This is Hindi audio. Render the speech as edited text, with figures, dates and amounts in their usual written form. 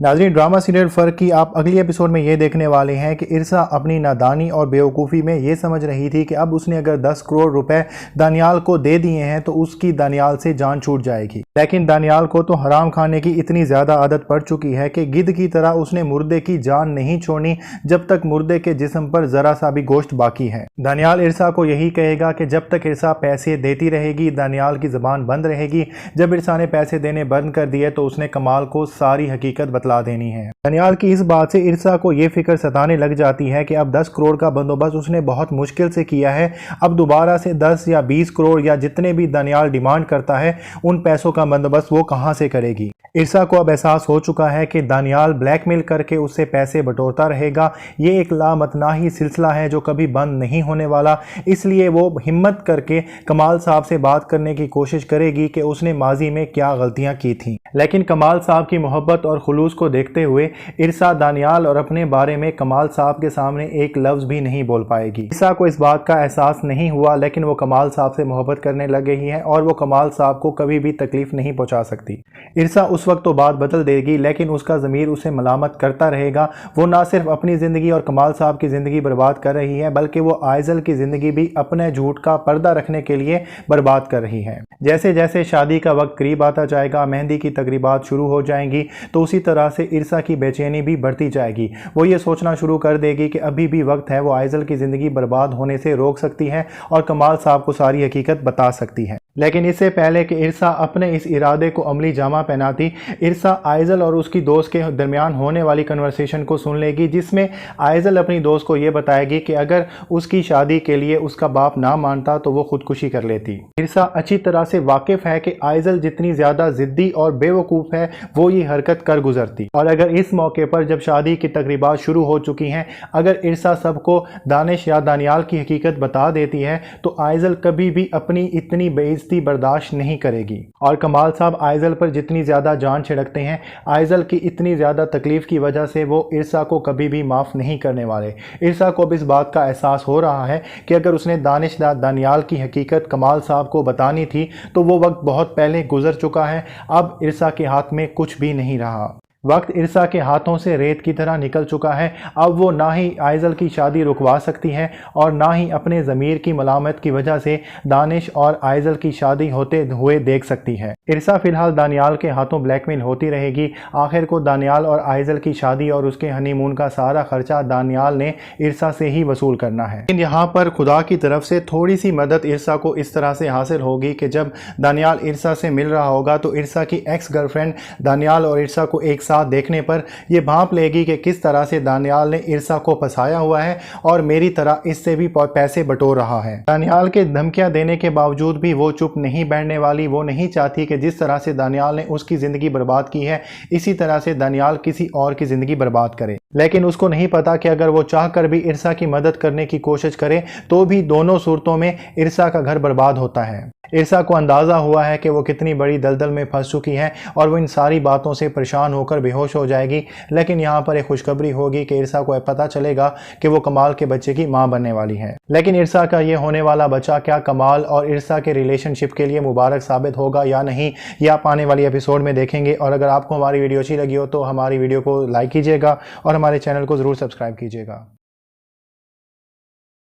नाज़रीन, ड्रामा सीरियल फ़र्क की आप अगली एपिसोड में ये देखने वाले हैं कि इरसा अपनी नादानी और बेवकूफ़ी में ये समझ रही थी कि अब उसने अगर 10 करोड़ रुपए दानियाल को दे दिए हैं तो उसकी दानियाल से जान छूट जाएगी। लेकिन दानियाल को तो हराम खाने की इतनी ज़्यादा आदत पड़ चुकी है कि गिद्ध की तरह उसने मुर्दे की जान नहीं छोड़नी जब तक मुर्दे के जिस्म पर ज़रा सा भी गोश्त बाकी है। दानियाल इरसा को यही कहेगा कि जब तक इरसा पैसे देती रहेगी दानियाल की ज़बान बंद रहेगी। जब इरसा ने पैसे देने बंद कर दिए तो उसने कमाल को सारी हकीकत बतला देनी है। दानियाल की इस बात से इरसा को यह फिक्र सताने लग जाती है कि अब 10 करोड़ का बंदोबस्त उसने बहुत मुश्किल से किया है, अब दोबारा से 10 या 20 करोड़ या जितने भी दानियाल डिमांड करता है उन पैसों का बंदोबस्त वो कहां से करेगी। इरसा को अब एहसास हो चुका है कि दानियाल ब्लैकमेल करके उससे पैसे बटोरता रहेगा। ये एक लामतनाही सिलसिला है जो कभी बंद नहीं होने वाला। इसलिए वो हिम्मत करके कमाल साहब से बात करने की कोशिश करेगी कि उसने माजी में क्या गलतियां की थी। लेकिन कमाल साहब की मोहब्बत और खुलूस को देखते हुए इरसा दानियाल और अपने बारे में कमाल साहब के सामने एक लफ्ज़ भी नहीं बोल पाएगी। इरसा को इस बात का एहसास नहीं हुआ, लेकिन वो कमाल साहब से मोहब्बत करने लग गई है और वो कमाल साहब को कभी भी तकलीफ नहीं पहुंचा सकती। इरसा उस वक्त तो बात बदल देगी, लेकिन उसका ज़मीर उसे मलामत करता रहेगा। वो ना सिर्फ अपनी ज़िंदगी और कमाल साहब की ज़िंदगी बर्बाद कर रही है, बल्कि वो आइज़ल की ज़िंदगी भी अपने झूठ का पर्दा रखने के लिए बर्बाद कर रही है। जैसे जैसे शादी का वक्त करीब आता जाएगा, मेहंदी की तकरीबात शुरू हो जाएंगी, तो उसी तरह से इरसा की बेचैनी भी बढ़ती जाएगी। वो ये सोचना शुरू कर देगी कि अभी भी वक्त है, वो आइज़ल की ज़िंदगी बर्बाद होने से रोक सकती है और कमाल साहब को सारी हकीकत बता सकती है। लेकिन इससे पहले कि इरसा अपने इस इरादे को अमली जामा पहनाती, इरसा आइज़ल और उसकी दोस्त के दरमियान होने वाली कन्वर्सेशन को सुन लेगी, जिसमें आइज़ल अपनी दोस्त को यह बताएगी कि अगर उसकी शादी के लिए उसका बाप ना मानता तो वो खुदकुशी कर लेती। इरसा अच्छी तरह से वाकिफ है कि आइज़ल जितनी ज़्यादा ज़िद्दी और बेवकूफ़ है वो ये हरकत कर गुजरती। और अगर इस मौके पर जब शादी की तकरीबात शुरू हो चुकी हैं, अगर इरसा सबको दानिश या दानियाल की हकीकत बता देती है तो आइज़ल कभी भी अपनी इतनी बेइज्जती बर्दाश्त नहीं करेगी। और कमाल साहब आइज़ल पर जितनी ज़्यादा जान छिड़कते हैं, आइज़ल की इतनी ज़्यादा तकलीफ़ की वजह से वो इरसा को कभी भी माफ़ नहीं करने वाले। इरसा को अब इस बात का एहसास हो रहा है कि अगर उसने दानिश दानियाल की हकीकत कमाल साहब को बतानी थी तो वो वक्त बहुत पहले गुजर चुका है। अब इरसा के हाथ में कुछ भी नहीं रहा। वक्त इरसा के हाथों से रेत की तरह निकल चुका है। अब वो ना ही आइज़ल की शादी रुकवा सकती है और ना ही अपने ज़मीर की मलामत की वजह से दानिश और आइज़ल की शादी होते हुए देख सकती है। इरसा फ़िलहाल दानियाल के हाथों ब्लैकमेल होती रहेगी। आखिर को दानियाल और आइज़ल की शादी और उसके हनीमून का सारा खर्चा दानियाल ने इरसा से ही वसूल करना है। लेकिन यहाँ पर खुदा की तरफ से थोड़ी सी मदद इरसा को इस तरह से हासिल होगी कि जब दानियाल इरसा से मिल रहा होगा तो इरसा की एक्स गर्लफ्रेंड दानियाल और इरसा को एक साथ देखने पर यह भांप लेगी कि किस तरह से दानियाल ने इरसा को फंसाया हुआ है और मेरी तरह इससे भी पैसे बटोर रहा है। दानियाल के धमकियां देने के बावजूद भी वो चुप नहीं बैठने वाली। वो नहीं चाहती कि जिस तरह से दानियाल ने उसकी ज़िंदगी बर्बाद की है इसी तरह से दानियाल किसी और की ज़िंदगी बर्बाद करे। लेकिन उसको नहीं पता कि अगर वो चाह कर भी इरसा की मदद करने की कोशिश करे तो भी दोनों सूरतों में इरसा का घर बर्बाद होता है। इरसा को अंदाज़ा हुआ है कि वो कितनी बड़ी दलदल में फंस चुकी है और वो इन सारी बातों से परेशान होकर बेहोश हो जाएगी। लेकिन यहाँ पर एक खुशखबरी होगी कि इरसा को पता चलेगा कि वो कमाल के बच्चे की माँ बनने वाली है। लेकिन इरसा का ये होने वाला बच्चा क्या कमाल और इरसा के रिलेशनशिप के लिए मुबारक साबित होगा या नहीं, ये आप आने वाली एपिसोड में देखेंगे। और अगर आपको हमारी वीडियो अच्छी लगी हो तो हमारी वीडियो को लाइक कीजिएगा और हमारे चैनल को ज़रूर सब्सक्राइब कीजिएगा।